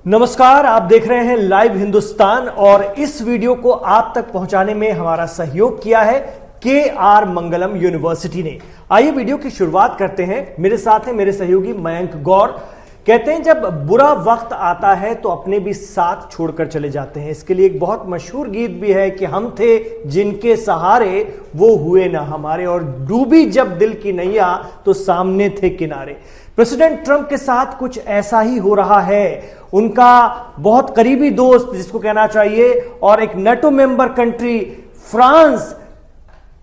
नमस्कार, आप देख रहे हैं लाइव हिंदुस्तान और इस वीडियो को आप तक पहुंचाने में हमारा सहयोग किया है के.आर. मंगलम यूनिवर्सिटी ने। आइए वीडियो की शुरुआत करते हैं। मेरे साथ हैं मेरे सहयोगी मयंक गौर। कहते हैं जब बुरा वक्त आता है तो अपने भी साथ छोड़कर चले जाते हैं। इसके लिए एक बहुत मशहूर गीत भी है कि हम थे जिनके सहारे वो हुए ना हमारे, और डूबी जब दिल की नैया तो सामने थे किनारे। प्रेसिडेंट ट्रंप के साथ कुछ ऐसा ही हो रहा है। उनका बहुत करीबी दोस्त जिसको कहना चाहिए और एक नेटो मेंबर कंट्री फ्रांस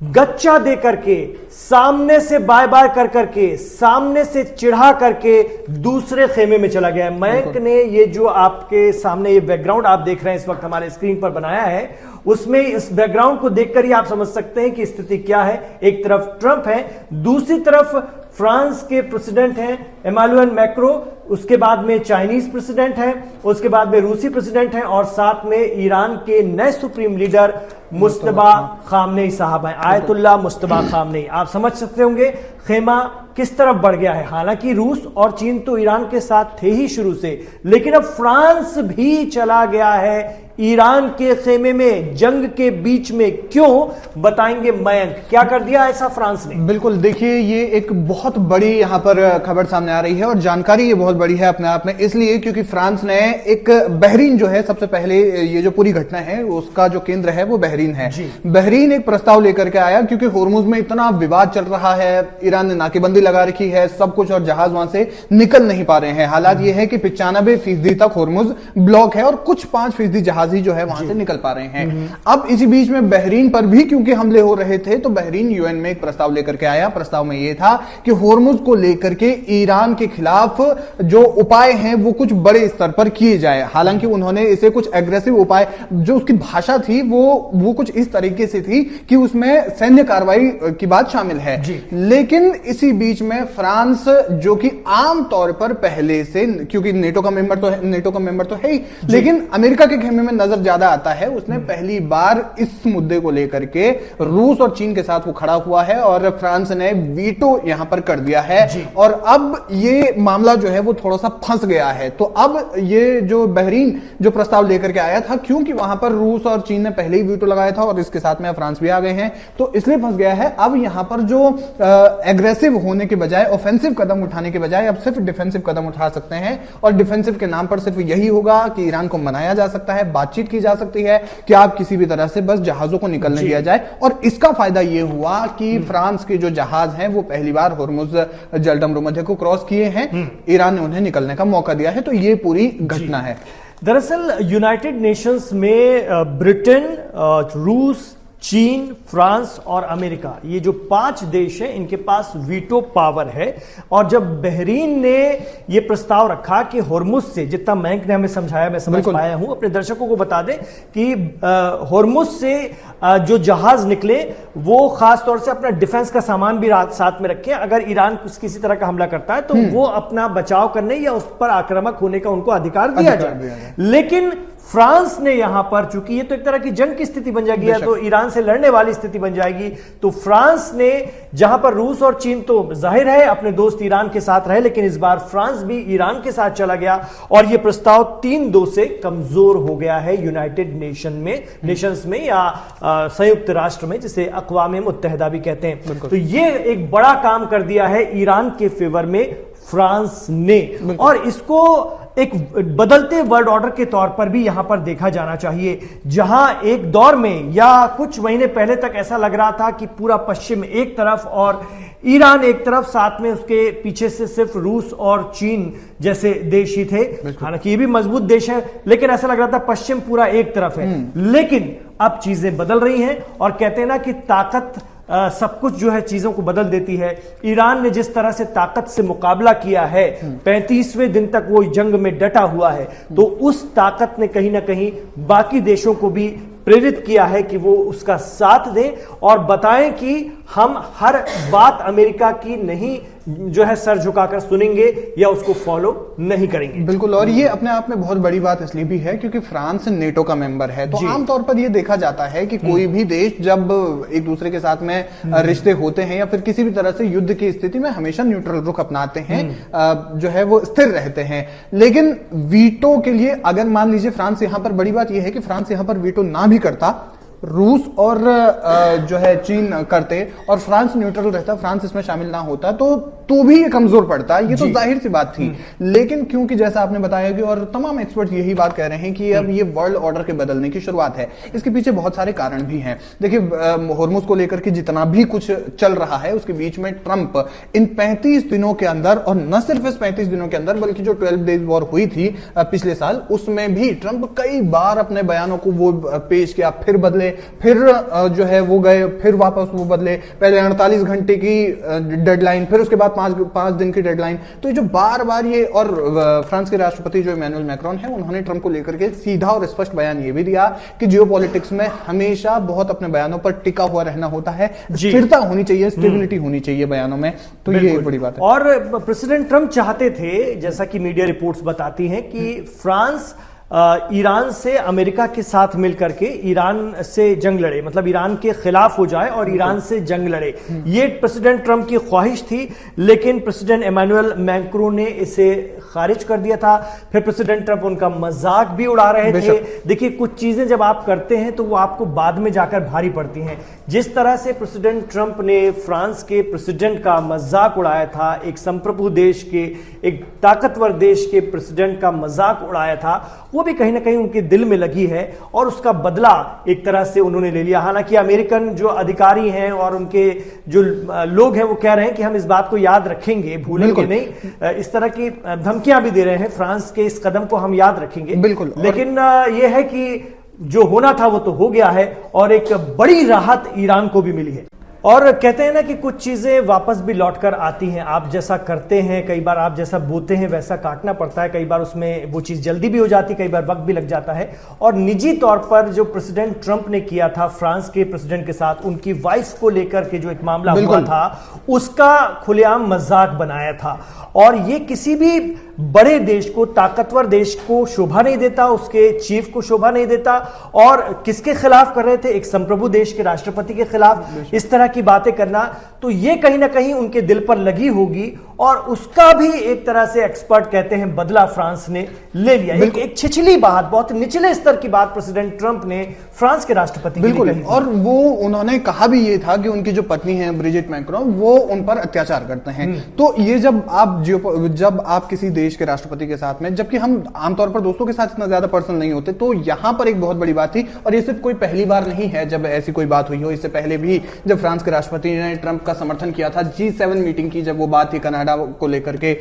गच्चा दे करके, सामने से बाय बाय कर करके, सामने से चिढ़ा करके दूसरे खेमे में चला गया है। मयंक ने ये जो आपके सामने ये बैकग्राउंड आप देख रहे हैं इस वक्त हमारे स्क्रीन पर बनाया है, उसमें इस बैकग्राउंड को देखकर ही आप समझ सकते हैं कि स्थिति क्या है। एक तरफ ट्रंप है, दूसरी तरफ फ्रांस के प्रेसिडेंट हैं इमैनुअल मैक्रो, उसके बाद में चाइनीज प्रेसिडेंट हैं, उसके बाद में रूसी प्रेसिडेंट हैं और साथ में ईरान के नए सुप्रीम लीडर मुस्तबा खामनेई साहब हैं, आयतुल्लाह मुस्तबा खामनेई। आप समझ सकते होंगे खेमा किस तरफ बढ़ गया है। हालांकि रूस और चीन तो ईरान के साथ थे ही शुरू से, लेकिन अब फ्रांस भी चला गया है ईरान के खेमे में, जंग के बीच में। क्यों, बताएंगे मयंक। क्या कर दिया ऐसा फ्रांस ने? बिल्कुल, देखिए ये एक बहुत बड़ी यहां पर खबर सामने आ रही है और जानकारी ये बहुत बड़ी है अपने आप में, इसलिए क्योंकि फ्रांस ने एक बहरीन जो है, सबसे पहले ये जो पूरी घटना है उसका जो केंद्र है वो बहरीन है। बहरीन एक प्रस्ताव लेकर के आया क्योंकि होर्मुज में इतना विवाद चल रहा है, ईरान ने नाकेबंदी लगा रखी है सब कुछ, और जहाज वहां से निकल नहीं पा रहे हैं। हालात ये है कि 95% तक होर्मुज ब्लॉक है और कुछ 5% जहाज ही जो है वहां से निकल पा रहे हैं। अब इसी बीच में बहरीन पर भी क्योंकि हमले हो रहे थे तो बहरीन यूएन में एक प्रस्ताव लेकर के आया। प्रस्ताव में यह था कि होर्मुज को लेकर के ईरान के खिलाफ जो उपाय हैं वो कुछ बड़े स्तर पर किए जाए। हालांकि उन्होंने इसे कुछ एग्रेसिव उपाय, जो उसकी भाषा थी वो कुछ इस तरीके से थी कि उसमें सैन्य कार्रवाई की बात शामिल है। लेकिन इसी बीच में फ्रांस, जो कि आम तौर पर पहले से, क्योंकि नेटो का मेंबर तो है ही, लेकिन अमेरिका के खेमे में नजर ज्यादा आता है, उसने पहली बार इस मुद्दे को लेकर के रूस और चीन के साथ वो खड़ा हुआ है और फ्रांस ने वीटो यहां पर कर दिया है। और अब ये मामला जो है वो थोड़ा सा फंस गया है। तो अब ये जो बहरीन जो प्रस्ताव लेकर के आया था, क्योंकि वहां पर रूस और चीन ने पहले ही वीटो लगाया था और इसके साथ में फ्रांस भी आ गए हैं, तो इसलिए फंस गया है। अब यहां पर जो एग्रेसिव होने के बजाय, ऑफेंसिव कदम उठाने के बजाय अब सिर्फ डिफेंसिव कदम उठा सकते हैं, और डिफेंसिव के नाम पर सिर्फ यही होगा कि ईरान को मनाया जा सकता है, बातचीत की जा सकती है कि आप किसी भी तरह से बस जहाजों को निकलने दिया जाए। और इसका फायदा यह हुआ कि फ्रांस के जो जहाज हैं वो पहली बार होर्मुज जलडमरूमध्य को क्रॉस किए हैं, ईरान ने उन्हें निकलने का मौका दिया है। तो ये पूरी घटना है। दरअसल यूनाइटेड नेशंस में ब्रिटेन, रूस, चीन, फ्रांस और अमेरिका, ये जो 5 देश हैं इनके पास वीटो पावर है। और जब बहरीन ने ये प्रस्ताव रखा कि होर्मुज से, जितना मयंक ने हमें समझाया मैं समझ पाया हूं, अपने दर्शकों को बता दें कि होर्मुज से जो जहाज निकले वो खास तौर से अपना डिफेंस का सामान भी साथ में रखें। अगर ईरान किसी तरह का हमला करता है तो वो अपना बचाव करने या उस पर आक्रामक होने का उनको अधिकार दिया जाए। लेकिन फ्रांस ने यहां पर, चूंकि ये तो एक तरह की जंग की स्थिति बन जाएगी, तो ईरान से लड़ने वाली स्थिति बन जाएगी, तो फ्रांस ने, जहां पर रूस और चीन तो जाहिर है अपने दोस्त ईरान के साथ रहे, लेकिन इस बार फ्रांस भी ईरान के साथ चला गया और यह प्रस्ताव 3-2 से कमजोर हो गया है यूनाइटेड नेशंस में या संयुक्त राष्ट्र में, जिसे अक़वाम मुत्तहिदा भी कहते हैं। तो ये एक बड़ा काम कर दिया है ईरान के फेवर में फ्रांस ने, और इसको एक बदलते वर्ल्ड ऑर्डर के तौर पर भी यहां पर देखा जाना चाहिए। जहां एक दौर में या कुछ महीने पहले तक ऐसा लग रहा था कि पूरा पश्चिम एक तरफ और ईरान एक तरफ, साथ में उसके पीछे से सिर्फ रूस और चीन जैसे देश ही थे। हालांकि ये भी मजबूत देश है, लेकिन ऐसा लग रहा था पश्चिम पूरा एक तरफ है। लेकिन अब चीजें बदल रही हैं और कहते हैं ना कि ताकत सब कुछ जो है चीजों को बदल देती है। ईरान ने जिस तरह से ताकत से मुकाबला किया है, 35वें दिन तक वो जंग में डटा हुआ है, तो उस ताकत ने कहीं ना कहीं बाकी देशों को भी प्रेरित किया है कि वो उसका साथ दें और बताएं कि हम हर बात अमेरिका की नहीं जो है सर झुकाकर सुनेंगे या उसको फॉलो नहीं करेंगे। बिल्कुल, और ये अपने आप में बहुत बड़ी बात इसलिए भी है क्योंकि फ्रांस नेटो का मेंबर है, तो आमतौर पर ये देखा जाता है कि कोई भी देश जब एक दूसरे के साथ में रिश्ते होते हैं या फिर किसी भी तरह से युद्ध की स्थिति में हमेशा न्यूट्रल रुख अपनाते हैं, जो है वो स्थिर रहते हैं। लेकिन वीटो के लिए अगर मान लीजिए फ्रांस, यहां पर बड़ी बात यह है कि फ्रांस यहां पर वीटो ना भी करता, रूस और जो है चीन करते और फ्रांस न्यूट्रल रहता, फ्रांस इसमें शामिल ना होता, तो भी ये कमजोर पड़ता, ये तो जाहिर सी बात थी। लेकिन क्योंकि जैसा आपने बताया कि और तमाम एक्सपर्ट यही बात कह रहे हैं कि अब ये वर्ल्ड ऑर्डर के बदलने की शुरुआत है, इसके पीछे बहुत सारे कारण भी हैं। देखिए, होर्मुज को लेकर के जितना भी कुछ चल रहा है उसके बीच में ट्रंप इन 35 दिनों के अंदर, और न सिर्फ इस 35 दिनों के अंदर बल्कि जो 12 डेज वॉर हुई थी पिछले साल, उसमें भी ट्रंप कई बार अपने बयानों को वो पेश किया, फिर बदले, फिर जो है वो गए, फिर वापस वो बदले, पहले 48 घंटे की डेडलाइन, फिर उसके बाद 5 दिन की डेडलाइन। तो ये जो बार बार ये, और फ्रांस के राष्ट्रपति जो इमैनुअल मैक्रोन है, उन्होंने ट्रंप को लेकर के सीधा और स्पष्ट बयान ये भी दिया कि जियोपॉलिटिक्स में हमेशा बहुत अपने बयानों पर टिका हुआ रहना होता है, स्थिरता होनी चाहिए, स्टेबिलिटी होनी चाहिए बयानों में। तो ये बड़ी बात है। और प्रेसिडेंट ट्रंप चाहते थे, जैसा कि मीडिया रिपोर्ट्स बताती हैं, कि फ्रांस ईरान से अमेरिका के साथ मिलकर के ईरान से जंग लड़े, मतलब ईरान के खिलाफ हो जाए और ईरान से जंग लड़े। ये प्रेसिडेंट ट्रंप की ख्वाहिश थी, लेकिन प्रेसिडेंट इमैनुअल मैक्रोन ने इसे खारिज कर दिया था। फिर प्रेसिडेंट ट्रंप उनका मजाक भी उड़ा रहे थे। देखिए, कुछ चीजें जब आप करते हैं तो वो आपको बाद में जाकर भारी पड़ती हैं। जिस तरह से प्रेसिडेंट ट्रंप ने फ्रांस के प्रेसिडेंट का मजाक उड़ाया था, एक संप्रभु देश के, एक ताकतवर देश के प्रेसिडेंट का मजाक उड़ाया था, वो भी कहीं ना कहीं उनके दिल में लगी है और उसका बदला एक तरह से उन्होंने ले लिया। हालांकि अमेरिकन जो अधिकारी हैं और उनके जो लोग हैं वो कह रहे हैं कि हम इस बात को याद रखेंगे, भूलेंगे नहीं। इस तरह की धमकियां भी दे रहे हैं, फ्रांस के इस कदम को हम याद रखेंगे। बिल्कुल, लेकिन यह है कि जो होना था वो तो हो गया है और एक बड़ी राहत ईरान को भी मिली है। और कहते हैं ना कि कुछ चीजें वापस भी लौटकर आती हैं। आप जैसा करते हैं, कई बार आप जैसा बोते हैं वैसा काटना पड़ता है, कई बार उसमें वो चीज जल्दी भी हो जाती है, कई बार वक्त भी लग जाता है। और निजी तौर पर जो प्रेसिडेंट ट्रंप ने किया था फ्रांस के प्रेसिडेंट के साथ, उनकी वाइफ को लेकर के जो एक मामला हुआ था, उसका खुलेआम मजाक बनाया था। और ये किसी भी बड़े देश को, ताकतवर देश को शोभा नहीं देता, उसके चीफ को शोभा नहीं देता। और किसके खिलाफ कर रहे थे? एक संप्रभु देश के राष्ट्रपति के खिलाफ इस तरह की बातें करना, तो ये कहीं ना कहीं उनके दिल पर लगी होगी। और उसका भी एक तरह से एक्सपर्ट कहते हैं बदला फ्रांस ने ले लिया। एक छिछली बात, बहुत निचले स्तर की बात प्रेसिडेंट ट्रंप ने फ्रांस के राष्ट्रपति के लिए कही। और वो उन्होंने कहा भी ये था कि उनकी जो पत्नी है ब्रिजिट मैक्रोन, वो उन पर अत्याचार करते हैं। तो ये जब आप किसी देश के राष्ट्रपति के साथ में, जबकि हम आमतौर पर दोस्तों के साथ इतना ज्यादा पर्सनल नहीं होते, तो यहां पर एक बहुत बड़ी बात थी। और ये सिर्फ कोई पहली बार नहीं है जब ऐसी कोई बात हुई हो। इससे पहले भी जब फ्रांस के राष्ट्रपति ने ट्रंप का समर्थन किया था, G7 मीटिंग की जब वो बात थी कनाडा को लेकर के,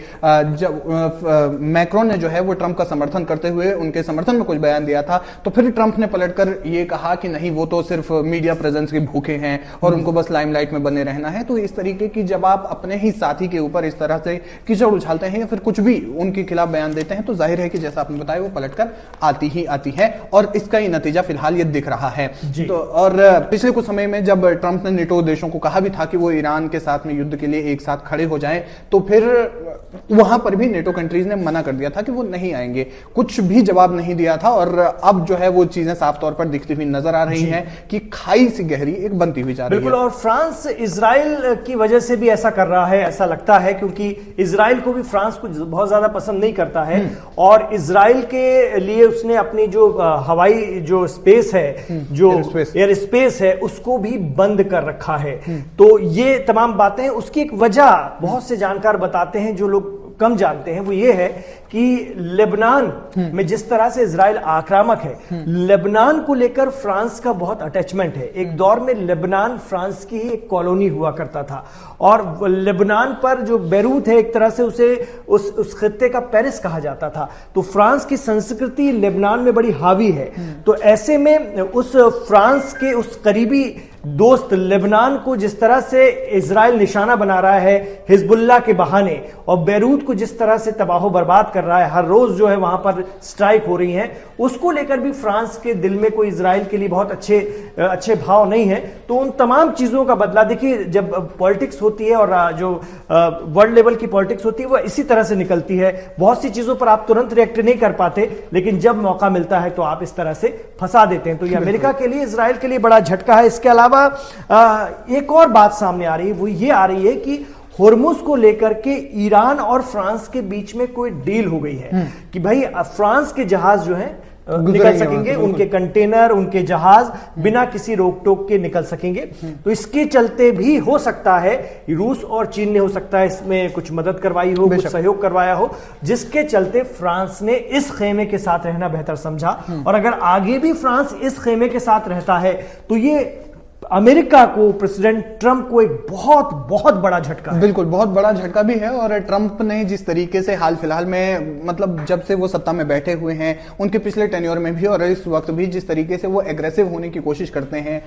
जब मैक्रोन ने जो है वो ट्रंप का समर्थन करते हुए उनके समर्थन में कुछ बयान दिया था, तो फिर ट्रंप ने पलटकर ये कहा कि नहीं, वो तो सिर्फ मीडिया प्रेजेंस के भूखे हैं और उनको बस लाइमलाइट में बने रहना है। तो इस तरीके की जब आप अपने ही साथी के ऊपर इस तरह से कीचड़ उछालते हैं या फिर कुछ भी उनके खिलाफ बयान देते हैं, तो जाहिर है कि जैसा आपने बताया वो पलटकर आती ही आती है। और इसका ही नतीजा फिलहाल ये दिख रहा है। तो और पिछले कुछ समय में जब ट्रंप ने नेटो देशों को कहा भी था कि वो ईरान के साथ में युद्ध के लिए एक साथ खड़े हो जाएं, तो फिर वहां पर भी नेटो कंट्रीज ने मना कर दिया था कि वो नहीं आएंगे, कुछ भी जवाब नहीं दिया था। और अब जो है वो चीजें साफ तौर पर दिखती हुई नजर आ रही हैं कि खाई सी गहरी एक बनती हुई जा रही है। बिल्कुल। और फ्रांस इजराइल की वजह से भी ऐसा कर रहा है, ऐसा लगता है, क्योंकि इजराइल को भी फ्रांस को बहुत ज्यादा पसंद नहीं करता है। और इजराइल के लिए उसने अपनी जो हवाई जो स्पेस है, जो एयर स्पेस है, उसको भी बंद कर रखा है। तो ये तमाम बातें, उसकी एक वजह बहुत से जानकार बताते हैं, जो लोग कम जानते हैं, वो ये है कि लेबनान में जिस तरह से इजराइल आक्रामक है, लेबनान को लेकर फ्रांस का बहुत अटैचमेंट है। एक दौर में लेबनान फ्रांस की ही एक कॉलोनी हुआ करता था और लेबनान पर जो बैरूत है, एक तरह से उसे उस खित्ते का पेरिस कहा जाता था। तो फ्रांस की संस्कृति लेबनान में बड़ी हावी है। तो ऐसे में उस फ्रांस के उस करीबी दोस्त लेबनान को जिस तरह से इजराइल निशाना बना रहा है हिजबुल्लाह के बहाने, और बैरूत को जिस तरह से तबाह बर्बाद कर रहा है, हर रोज जो है वहां पर स्ट्राइक हो रही है, उसको लेकर भी फ्रांस के दिल में कोई इजराइल के लिए बहुत अच्छे भाव नहीं है। तो उन तमाम चीजों का बदला देखिए, जब पॉलिटिक्स होती है और जो वर्ल्ड लेवल की पॉलिटिक्स होती है वो इसी तरह से निकलती है। बहुत सी चीजों पर आप तुरंत रिएक्ट नहीं कर पाते, लेकिन जब मौका मिलता है तो आप इस तरह से फंसा देते हैं। तो ये अमेरिका के लिए, इजराइल के लिए बड़ा झटका है। इसके अलावा एक और बात सामने आ रही है, वो ये आ रही है कि होर्मुज को लेकर के ईरान और फ्रांस के बीच में कोई डील हो गई है कि भाई फ्रांस के जहाज जो है निकल सकेंगे, उनके कंटेनर, उनके जहाज बिना किसी रोक टोक के निकल सकेंगे। तो इसके चलते भी हो सकता है रूस और चीन ने हो सकता है इसमें कुछ मदद करवाई हो, कुछ सहयोग करवाया हो, जिसके चलते फ्रांस ने इस खेमे के साथ रहना बेहतर समझा। और अगर आगे भी फ्रांस इस खेमे के साथ रहता है तो ये अमेरिका को, प्रेसिडेंट ट्रंप को एक बहुत बहुत बड़ा झटका है। बिल्कुल, बहुत बड़ा झटका भी है। और ट्रंप ने जिस तरीके से हाल फिलहाल में, मतलब जब से वो सत्ता में बैठे हुए हैं, उनके पिछले टेन्योर में भी और इस वक्त भी जिस तरीके से वो एग्रेसिव होने की कोशिश करते हैं,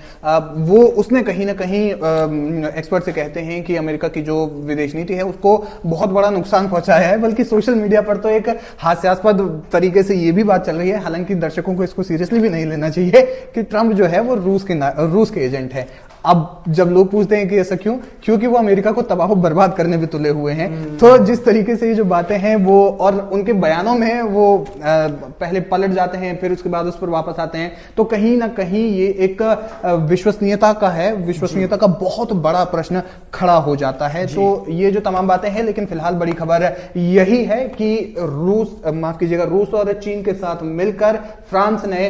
वो उसने कहीं ना कहीं, एक्सपर्ट से कहते हैं कि अमेरिका की जो विदेश नीति है उसको बहुत बड़ा नुकसान पहुंचाया है। बल्कि सोशल मीडिया पर तो एक हास्यास्पद तरीके से ये भी बात चल रही है, हालांकि दर्शकों को इसको सीरियसली भी नहीं लेना चाहिए, कि ट्रंप जो है वो रूस के एजेंट है। अब जब लोग पूछते हैं कि ऐसा क्यों, क्योंकि वो अमेरिका को तबाह बर्बाद करने भी तुले हुए हैं। तो जिस तरीके से ये जो बातें हैं वो, और उनके बयानों में वो पहले पलट जाते हैं, फिर उसके बाद उस पर वापस आते हैं, तो कहीं ना कहीं ये एक विश्वसनीयता का है, विश्वसनीयता का बहुत बड़ा प्रश्न खड़ा हो जाता है। तो ये जो तमाम बातें हैं, लेकिन फिलहाल बड़ी खबर यही है कि रूस और चीन के साथ मिलकर फ्रांस ने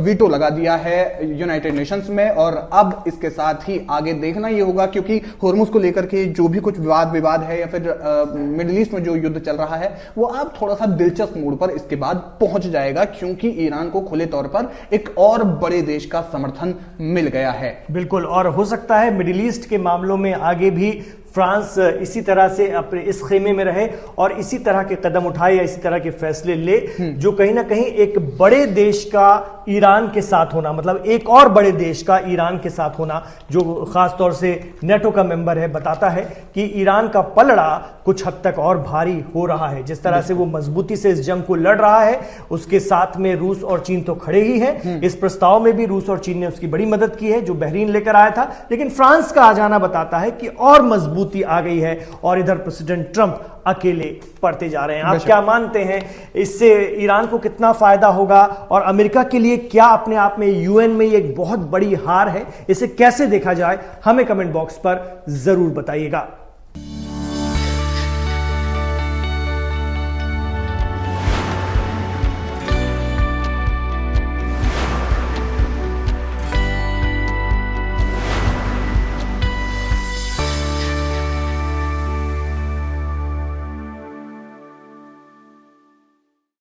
वीटो लगा दिया है यूनाइटेड नेशंस में। और अब इसके साथ ही आगे देखना यह होगा, क्योंकि होर्मुज को लेकर के जो भी कुछ विवाद है या फिर मिडिल ईस्ट में जो युद्ध चल रहा है वो अब थोड़ा सा दिलचस्प मोड़ पर इसके बाद पहुंच जाएगा, क्योंकि ईरान को खुले तौर पर एक और बड़े देश का समर्थन मिल गया है। बिल्कुल, और हो सकता है मिडिल ईस्ट के मामलों में आगे भी फ्रांस इसी तरह से अपने इस खेमे में रहे और इसी तरह के कदम उठाए या इसी तरह के फैसले ले, जो कहीं ना कहीं एक बड़े देश का ईरान के साथ होना, मतलब एक और बड़े देश का ईरान के साथ होना, जो खास तौर से नेटो का मेंबर है, बताता है कि ईरान का पलड़ा कुछ हद तक और भारी हो रहा है। जिस तरह से वो मजबूती से इस जंग को लड़ रहा है, उसके साथ में रूस और चीन तो खड़े ही हैं। इस प्रस्ताव में भी रूस और चीन ने उसकी बड़ी मदद की है, जो बहरीन लेकर आया था। लेकिन फ्रांस का आ जाना बताता है कि और मजबूती आ गई है, और इधर प्रेसिडेंट ट्रंप अकेले पड़ते जा रहे हैं। आप क्या मानते हैं, इससे ईरान को कितना फायदा होगा, और अमेरिका के लिए क्या अपने आप में यूएन में एक बहुत बड़ी हार है? इसे कैसे देखा जाए, हमें कमेंट बॉक्स पर जरूर बताइएगा।